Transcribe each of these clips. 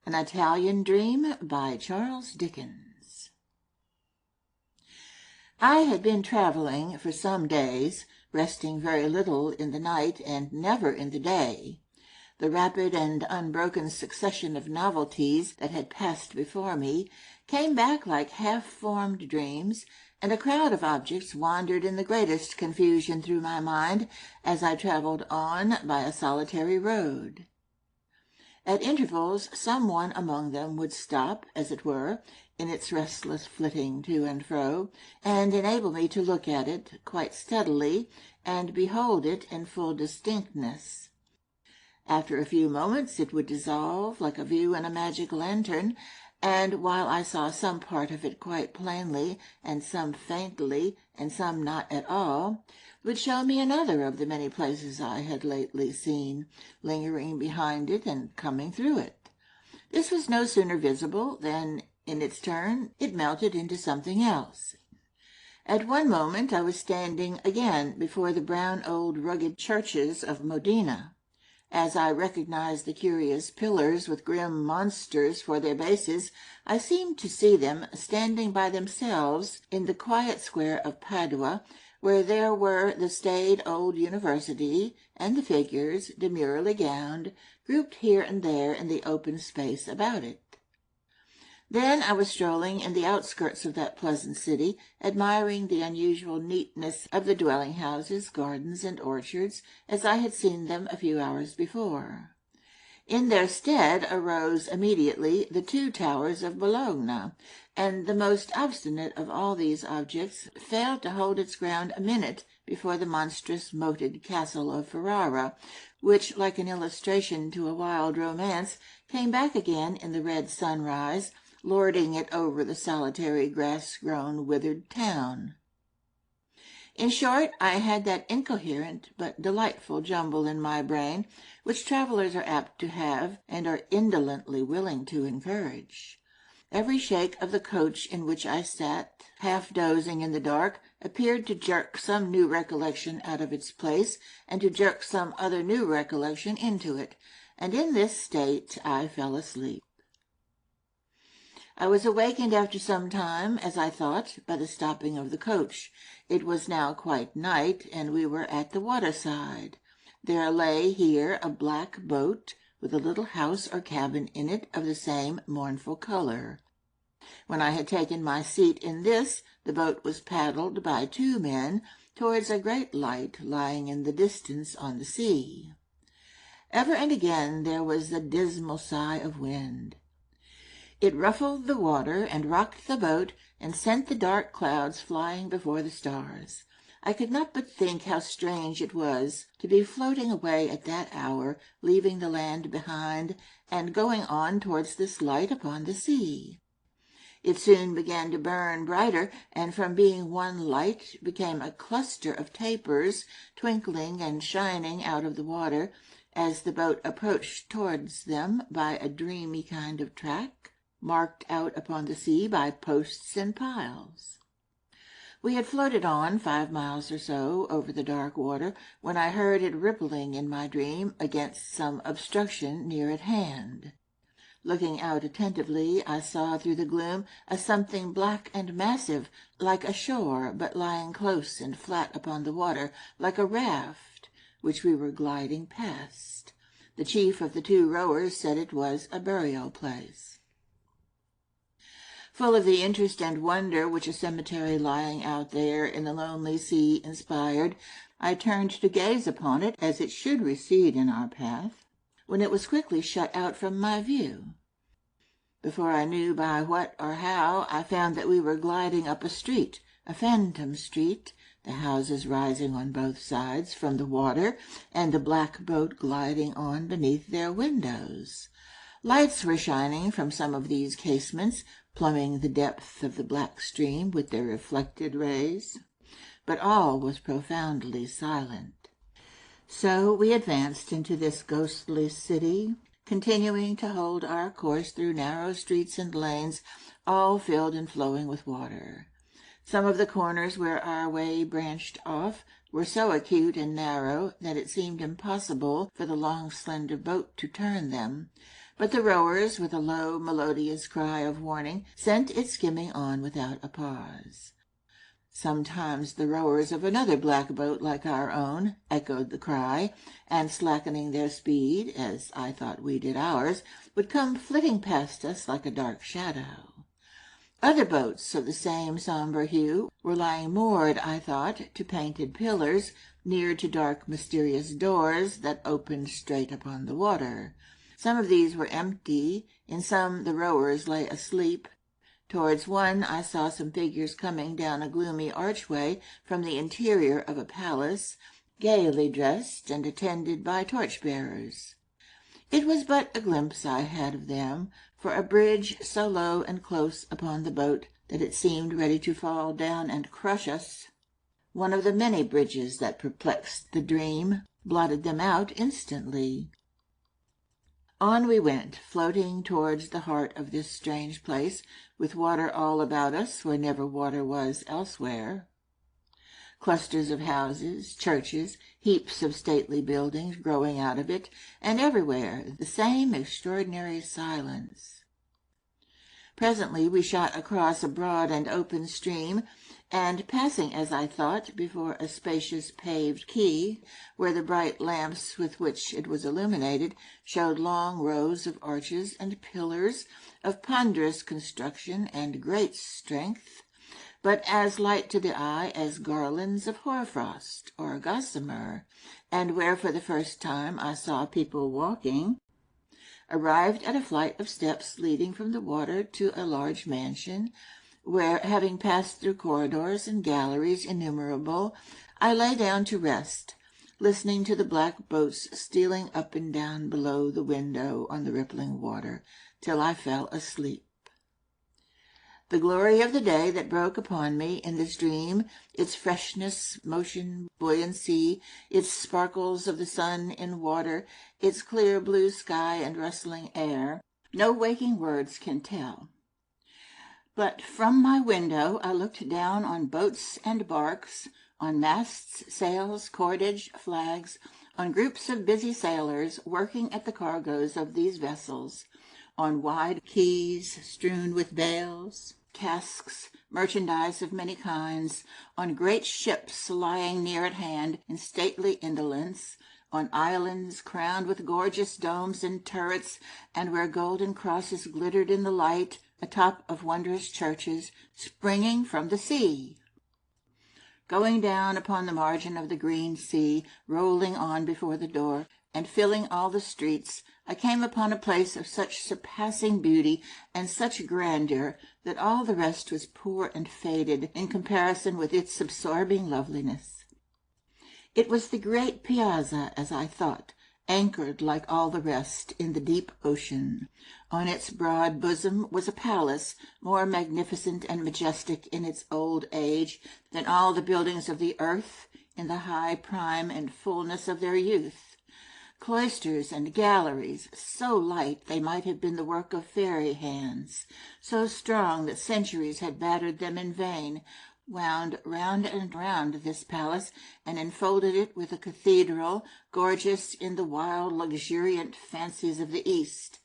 An Italian Dream by Charles Dickens. I had been traveling for some days, resting very little in the night and never in the day. The rapid and unbroken succession of novelties that had passed before me came back like half-formed dreams, and a crowd of objects wandered in the greatest confusion through my mind as I travelled on by a solitary road. At intervals some one among them would stop, as it were, in its restless flitting to and fro, and enable me to look at it quite steadily and behold it in full distinctness. After a few moments it would dissolve like a view in a magic lantern, and while I saw some part of it quite plainly, and some faintly, and some not at all, would show me another of the many places I had lately seen, lingering behind it and coming through it. This was no sooner visible than, in its turn, it melted into something else. At one moment I was standing again before the brown old rugged churches of Modena. As I recognized the curious pillars with grim monsters for their bases, I seemed to see them standing by themselves in the quiet square of Padua, where there were the staid old university and the figures, demurely gowned, grouped here and there in the open space about it. Then I was strolling in the outskirts of that pleasant city, admiring the unusual neatness of the dwelling-houses, gardens, and orchards, as I had seen them a few hours before. In their stead arose immediately the 2 towers of Bologna, and the most obstinate of all these objects failed to hold its ground a minute before the monstrous moated castle of Ferrara, which, like an illustration to a wild romance, came back again in the red sunrise, lording it over the solitary grass-grown withered town. In short, I had that incoherent but delightful jumble in my brain which travellers are apt to have and are indolently willing to encourage. Every shake of the coach in which I sat, half dozing in the dark, appeared to jerk some new recollection out of its place, and to jerk some other new recollection into it, and in this state I fell asleep. I was awakened after some time, as I thought, by the stopping of the coach. It was now quite night, and we were at the waterside. There lay here a black boat, with a little house or cabin in it of the same mournful colour. When I had taken my seat in this, the boat was paddled by 2 men towards a great light lying in the distance on the sea. Ever and again there was the dismal sigh of wind. It ruffled the water and rocked the boat and sent the dark clouds flying before the stars. I could not but think how strange it was to be floating away at that hour, leaving the land behind, and going on towards this light upon the sea. It soon began to burn brighter, and from being one light became a cluster of tapers, twinkling and shining out of the water, as the boat approached towards them by a dreamy kind of track, marked out upon the sea by posts and piles. We had floated on 5 miles or so over the dark water, when I heard it rippling in my dream against some obstruction near at hand. Looking out attentively, I saw through the gloom a something black and massive, like a shore, but lying close and flat upon the water, like a raft, which we were gliding past. The chief of the 2 rowers said it was a burial place. Full of the interest and wonder which a cemetery lying out there in the lonely sea inspired, I turned to gaze upon it as it should recede in our path, when it was quickly shut out from my view. Before I knew by what or how, I found that we were gliding up a street, a phantom street, the houses rising on both sides from the water, and the black boat gliding on beneath their windows. Lights were shining from some of these casements, plumbing the depth of the black stream with their reflected rays, but all was profoundly silent. So we advanced into this ghostly city, continuing to hold our course through narrow streets and lanes, all filled and flowing with water. Some of the corners where our way branched off were so acute and narrow that it seemed impossible for the long slender boat to turn them, But the rowers, with a low, melodious cry of warning, sent it skimming on without a pause. Sometimes the rowers of another black boat like our own echoed the cry, and slackening their speed, as I thought we did ours, would come flitting past us like a dark shadow. Other boats of the same sombre hue were lying moored, I thought, to painted pillars, near to dark mysterious doors that opened straight upon the water. Some of these were empty, in some the rowers lay asleep. Towards one I saw some figures coming down a gloomy archway from the interior of a palace, gaily dressed and attended by torch-bearers. It was but a glimpse I had of them, for a bridge so low and close upon the boat that it seemed ready to fall down and crush us, one of the many bridges that perplexed the dream, blotted them out instantly. On we went, floating towards the heart of this strange place, with water all about us where never water was elsewhere. Clusters of houses, churches, heaps of stately buildings growing out of it, and everywhere the same extraordinary silence. Presently we shot across a broad and open stream, and passing, as I thought, before a spacious paved quay, where the bright lamps with which it was illuminated showed long rows of arches and pillars of ponderous construction and great strength, but as light to the eye as garlands of hoarfrost or gossamer, and where for the first time I saw people walking, arrived at a flight of steps leading from the water to a large mansion, where, having passed through corridors and galleries innumerable, I lay down to rest, listening to the black boats stealing up and down below the window on the rippling water, till I fell asleep. The glory of the day that broke upon me in this dream, its freshness, motion, buoyancy, its sparkles of the sun in water, its clear blue sky and rustling air, no waking words can tell. But from my window I looked down on boats and barks, on masts, sails, cordage, flags, on groups of busy sailors working at the cargoes of these vessels, on wide quays strewn with bales, casks, merchandise of many kinds, on great ships lying near at hand in stately indolence, on islands crowned with gorgeous domes and turrets, and where golden crosses glittered in the light, atop of wondrous churches springing from the sea. Going down upon the margin of the green sea, rolling on before the door, and filling all the streets, I came upon a place of such surpassing beauty and such grandeur that all the rest was poor and faded in comparison with its absorbing loveliness. It was the great piazza, as I thought, anchored like all the rest in the deep ocean. On its broad bosom was a palace, more magnificent and majestic in its old age than all the buildings of the earth in the high prime and fullness of their youth. Cloisters and galleries, so light they might have been the work of fairy hands, so strong that centuries had battered them in vain, wound round and round this palace, and enfolded it with a cathedral, gorgeous in the wild, luxuriant fancies of the East.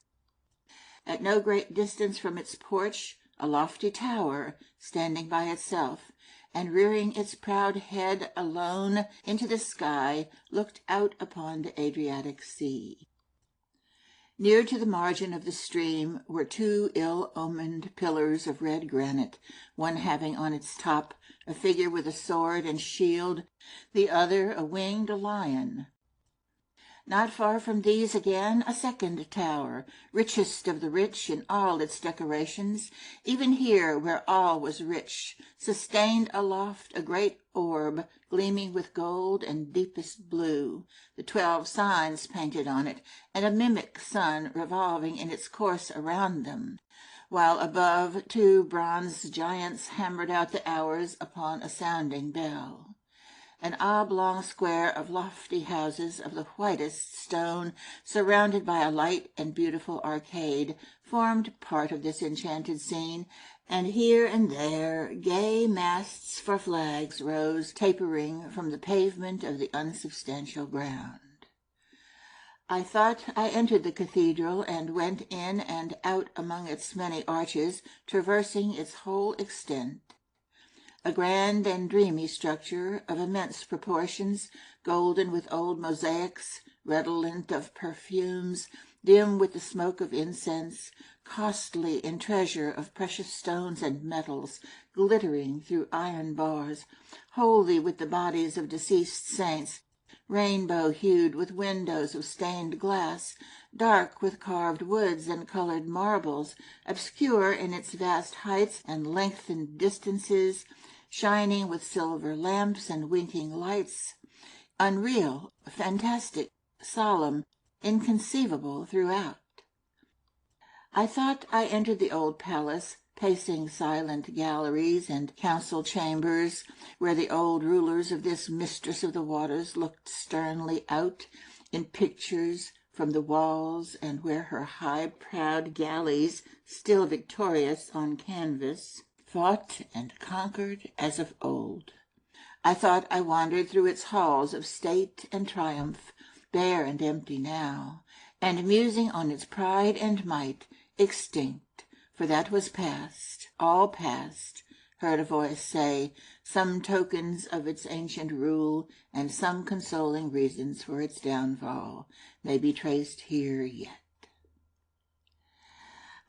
At no great distance from its porch, a lofty tower, standing by itself, and rearing its proud head alone into the sky, looked out upon the Adriatic Sea. Near to the margin of the stream were two ill-omened pillars of red granite, one having on its top a figure with a sword and shield, the other a winged lion. Not far from these again a second tower, richest of the rich in all its decorations, even here where all was rich, sustained aloft a great orb, gleaming with gold and deepest blue, the 12 signs painted on it, and a mimic sun revolving in its course around them, while above 2 bronze giants hammered out the hours upon a sounding bell. An oblong square of lofty houses of the whitest stone, surrounded by a light and beautiful arcade, formed part of this enchanted scene, and here and there gay masts for flags rose tapering from the pavement of the unsubstantial ground. I thought I entered the cathedral and went in and out among its many arches, traversing its whole extent. A grand and dreamy structure of immense proportions, golden with old mosaics, redolent of perfumes, dim with the smoke of incense, costly in treasure of precious stones and metals, glittering through iron bars, holy with the bodies of deceased saints, rainbow-hued with windows of stained glass, dark with carved woods and colored marbles, obscure in its vast heights and lengthened distances, shining with silver lamps and winking lights, unreal, fantastic, solemn, inconceivable throughout. I thought I entered the old palace, pacing silent galleries and council chambers, where the old rulers of this mistress of the waters looked sternly out in pictures from the walls, and where her high proud galleys, still victorious on canvas, fought and conquered as of old. I thought I wandered through its halls of state and triumph, bare and empty now, and musing on its pride and might, extinct, for that was past, all past, heard a voice say, some tokens of its ancient rule, and some consoling reasons for its downfall, may be traced here yet.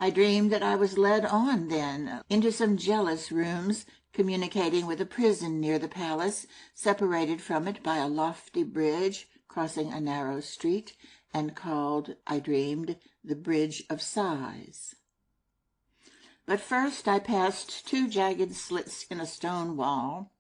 I dreamed that I was led on, then, into some jealous rooms, communicating with a prison near the palace, separated from it by a lofty bridge, crossing a narrow street, and called, I dreamed, the Bridge of Sighs. But first I passed 2 jagged slits in a stone wall,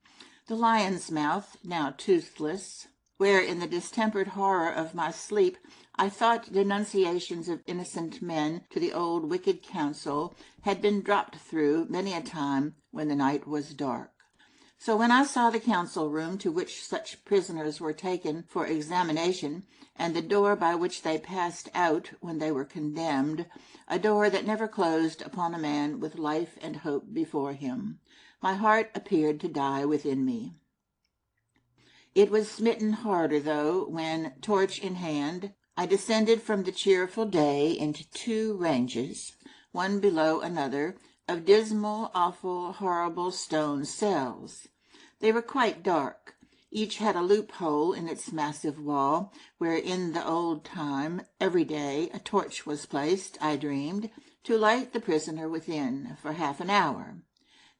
the lion's mouth, now toothless, where in the distempered horror of my sleep I thought denunciations of innocent men to the old wicked council had been dropped through many a time when the night was dark. So when I saw the council room to which such prisoners were taken for examination, and the door by which they passed out when they were condemned, a door that never closed upon a man with life and hope before him, my heart appeared to die within me. It was smitten harder, though, when, torch in hand, I descended from the cheerful day into 2 ranges, one below another, of dismal, awful, horrible stone cells. They were quite dark. Each had a loophole in its massive wall, where in the old time, every day, a torch was placed, I dreamed, to light the prisoner within for half an hour.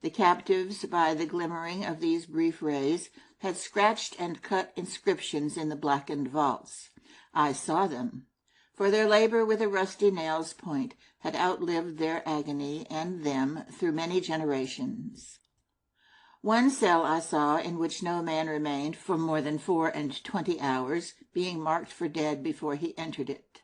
The captives, by the glimmering of these brief rays, had scratched and cut inscriptions in the blackened vaults. I saw them, for their labor with a rusty nail's point had outlived their agony and them through many generations. One cell I saw in which no man remained for more than 24 hours, being marked for dead before he entered it.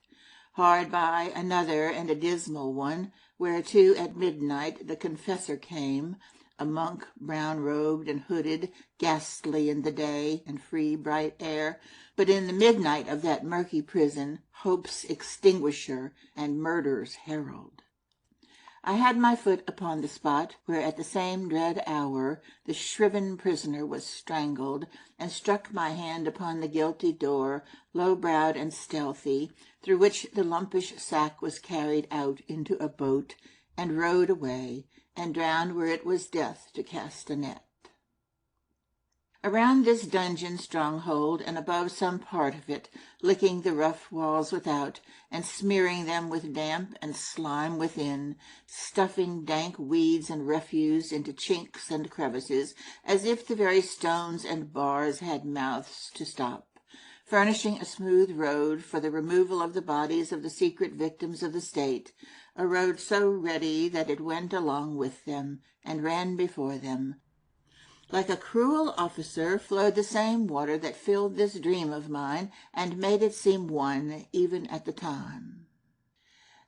Hard by another and a dismal one, whereto at midnight the confessor came, a monk brown-robed and hooded, ghastly in the day and free bright air, but in the midnight of that murky prison, hope's extinguisher and murder's herald. I had my foot upon the spot where at the same dread hour the shriven prisoner was strangled, and struck my hand upon the guilty door, low-browed and stealthy, through which the lumpish sack was carried out into a boat, and rowed away, and drowned where it was death to cast a net. Around this dungeon stronghold, and above some part of it, licking the rough walls without, and smearing them with damp and slime within, stuffing dank weeds and refuse into chinks and crevices, as if the very stones and bars had mouths to stop, furnishing a smooth road for the removal of the bodies of the secret victims of the state, a road so ready that it went along with them, and ran before them. Like a cruel officer flowed the same water that filled this dream of mine, and made it seem one, even at the time.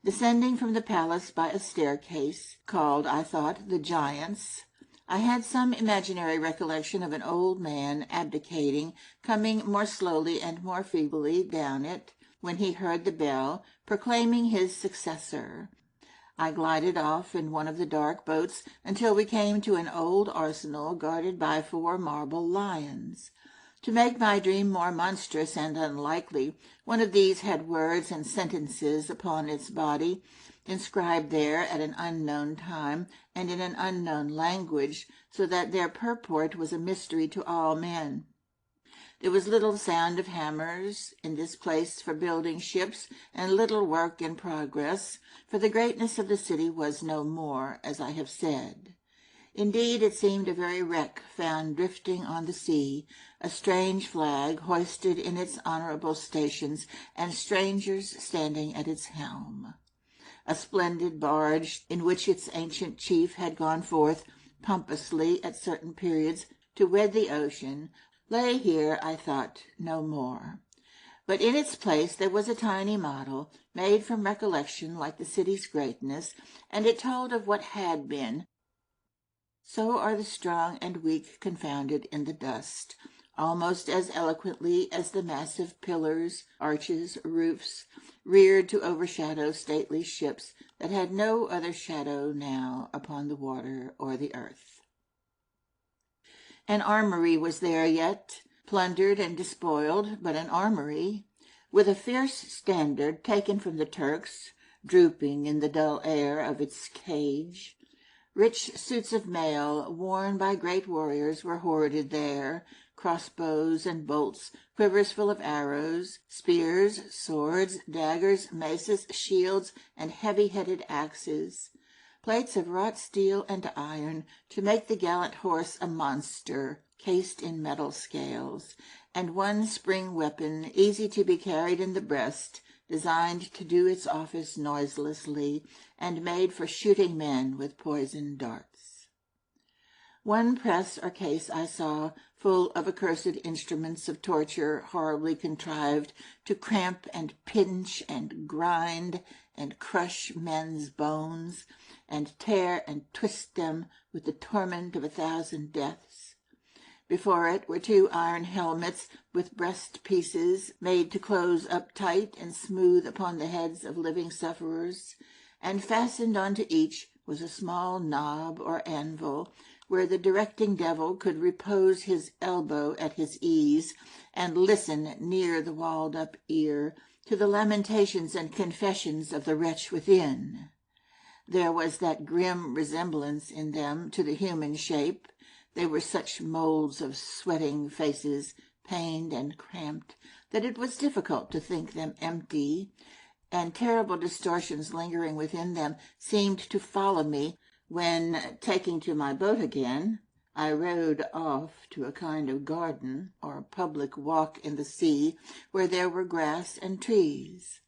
Descending from the palace by a staircase, called, I thought, the Giant's, I had some imaginary recollection of an old man abdicating, coming more slowly and more feebly down it, when he heard the bell, proclaiming his successor. I glided off in one of the dark boats until we came to an old arsenal guarded by 4 marble lions. To make my dream more monstrous and unlikely, one of these had words and sentences upon its body, inscribed there at an unknown time and in an unknown language, so that their purport was a mystery to all men. There was little sound of hammers in this place for building ships, and little work in progress, for the greatness of the city was no more, as I have said. Indeed, it seemed a very wreck found drifting on the sea, a strange flag hoisted in its honorable stations, and strangers standing at its helm. A splendid barge, in which its ancient chief had gone forth pompously at certain periods to wed the ocean, lay here, I thought, no more. But in its place there was a tiny model, made from recollection like the city's greatness, and it told of what had been. So are the strong and weak confounded in the dust, almost as eloquently as the massive pillars, arches, roofs, reared to overshadow stately ships that had no other shadow now upon the water or the earth. An armory was there yet, plundered and despoiled, but an armory, with a fierce standard taken from the Turks, drooping in the dull air of its cage. Rich suits of mail, worn by great warriors, were hoarded there, crossbows and bolts, quivers full of arrows, spears, swords, daggers, maces, shields, and heavy-headed axes, plates of wrought steel and iron, to make the gallant horse a monster, cased in metal scales, and one spring weapon, easy to be carried in the breast, designed to do its office noiselessly, and made for shooting men with poisoned darts. One press or case I saw, full of accursed instruments of torture, horribly contrived to cramp and pinch and grind and crush men's bones, and tear and twist them with the torment of 1,000 deaths. Before it were 2 iron helmets with breast-pieces made to close up tight and smooth upon the heads of living sufferers, and fastened onto each was a small knob or anvil, where the directing devil could repose his elbow at his ease, and listen near the walled-up ear to the lamentations and confessions of the wretch within. There was that grim resemblance in them to the human shape. They were such moulds of sweating faces, pained and cramped, that it was difficult to think them empty, and terrible distortions lingering within them seemed to follow me when, taking to my boat again, I rowed off to a kind of garden or public walk in the sea, where there were grass and trees.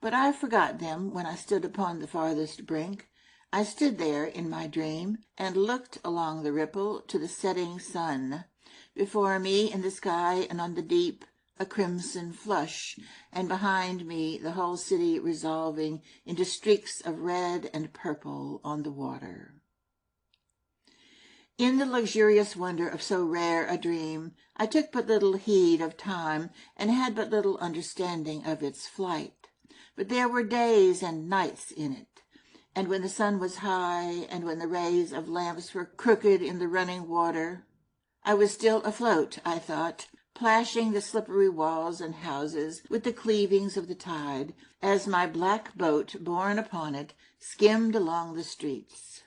But I forgot them when I stood upon the farthest brink. I stood there in my dream, and looked along the ripple to the setting sun. Before me in the sky and on the deep, a crimson flush, and behind me the whole city resolving into streaks of red and purple on the water. In the luxurious wonder of so rare a dream, I took but little heed of time, and had but little understanding of its flight. But there were days and nights in it, and when the sun was high, and when the rays of lamps were crooked in the running water, I was still afloat, I thought, plashing the slippery walls and houses with the cleavings of the tide, as my black boat, borne upon it, skimmed along the streets.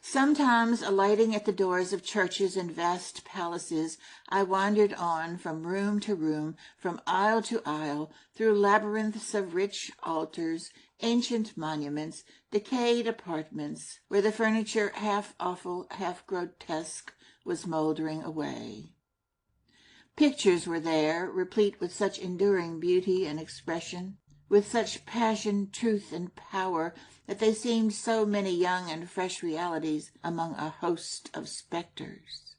Sometimes, alighting at the doors of churches and vast palaces, I wandered on from room to room, from aisle to aisle, through labyrinths of rich altars, ancient monuments, decayed apartments, where the furniture, half awful, half grotesque, was mouldering away. Pictures were there, replete with such enduring beauty and expression, with such passion, truth, and power, that they seemed so many young and fresh realities among a host of spectres.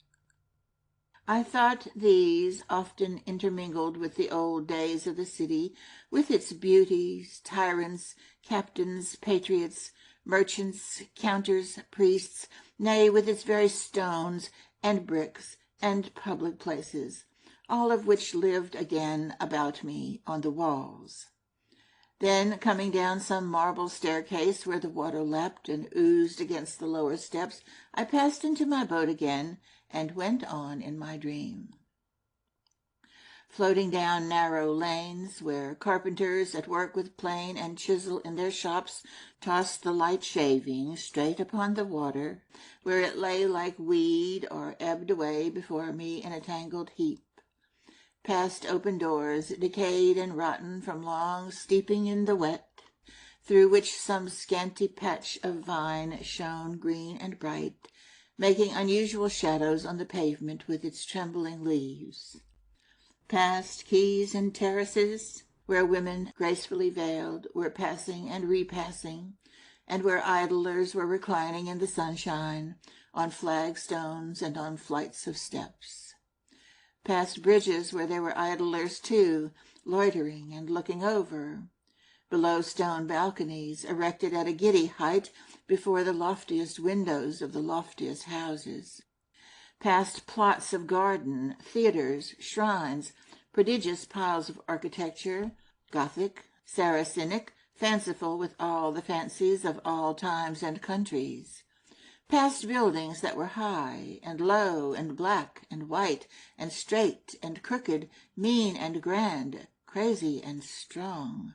I thought these often intermingled with the old days of the city, with its beauties, tyrants, captains, patriots, merchants, counters, priests, nay, with its very stones and bricks and public places, all of which lived again about me on the walls. Then, coming down some marble staircase where the water lapped and oozed against the lower steps, I passed into my boat again and went on in my dream. floating down narrow lanes where carpenters at work with plane and chisel in their shops tossed the light shaving straight upon the water, where it lay like weed or ebbed away before me in a tangled heap. Past open doors, decayed and rotten from long steeping in the wet, through which some scanty patch of vine shone green and bright, making unusual shadows on the pavement with its trembling leaves. Past quays and terraces, where women, gracefully veiled, were passing and repassing, and where idlers were reclining in the sunshine, on flagstones and on flights of steps. Past bridges where there were idlers too, loitering and looking over, below stone balconies erected at a giddy height before the loftiest windows of the loftiest houses. Past plots of garden, theatres, shrines, prodigious piles of architecture, Gothic, Saracenic, fanciful with all the fancies of all times and countries. Past buildings that were high and low and black and white and straight and crooked, mean and grand, crazy and strong,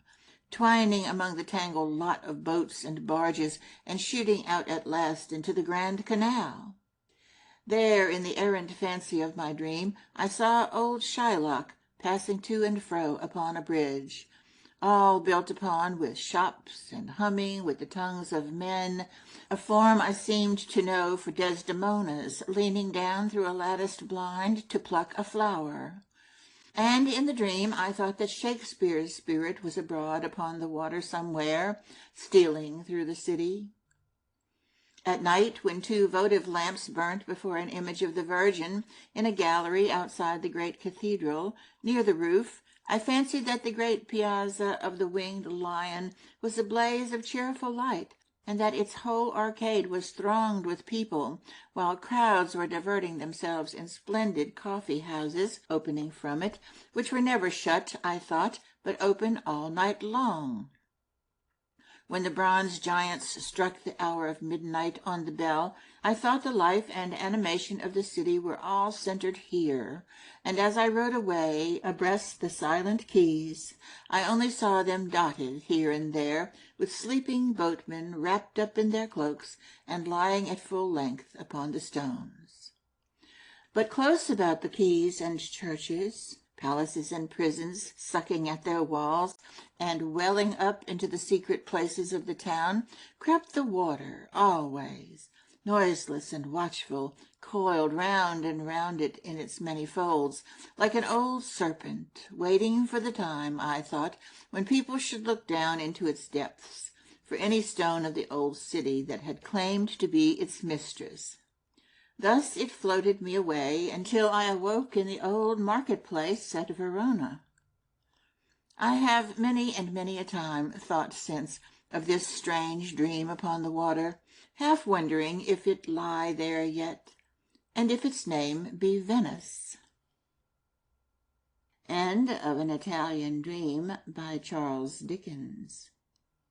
twining among the tangled lot of boats and barges and shooting out at last into the Grand Canal. There, in the errant fancy of my dream, I saw old Shylock passing to and fro upon a bridge, all built upon with shops and humming with the tongues of men, a form I seemed to know for Desdemona's, leaning down through a latticed blind to pluck a flower. And in the dream I thought that Shakespeare's spirit was abroad upon the water somewhere, stealing through the city. At night, when 2 votive lamps burnt before an image of the Virgin in a gallery outside the great cathedral, near the roof, I fancied that the great piazza of the Winged Lion was a blaze of cheerful light, and that its whole arcade was thronged with people, while crowds were diverting themselves in splendid coffee-houses opening from it, which were never shut, I thought, but open all night long. When the bronze giants struck the hour of midnight on the bell, I thought the life and animation of the city were all centered here, and as I rode away abreast the silent quays, I only saw them dotted here and there with sleeping boatmen wrapped up in their cloaks and lying at full length upon the stones. But close about the quays and churches, palaces and prisons sucking at their walls, and welling up into the secret places of the town, crept the water always, noiseless and watchful, coiled round and round it in its many folds, like an old serpent, waiting for the time, I thought, when people should look down into its depths for any stone of the old city that had claimed to be its mistress. Thus it floated me away until I awoke in the old market-place at Verona. I have many and many a time thought since of this strange dream upon the water, half wondering if it lie there yet, and if its name be Venice. End of An Italian Dream by Charles Dickens.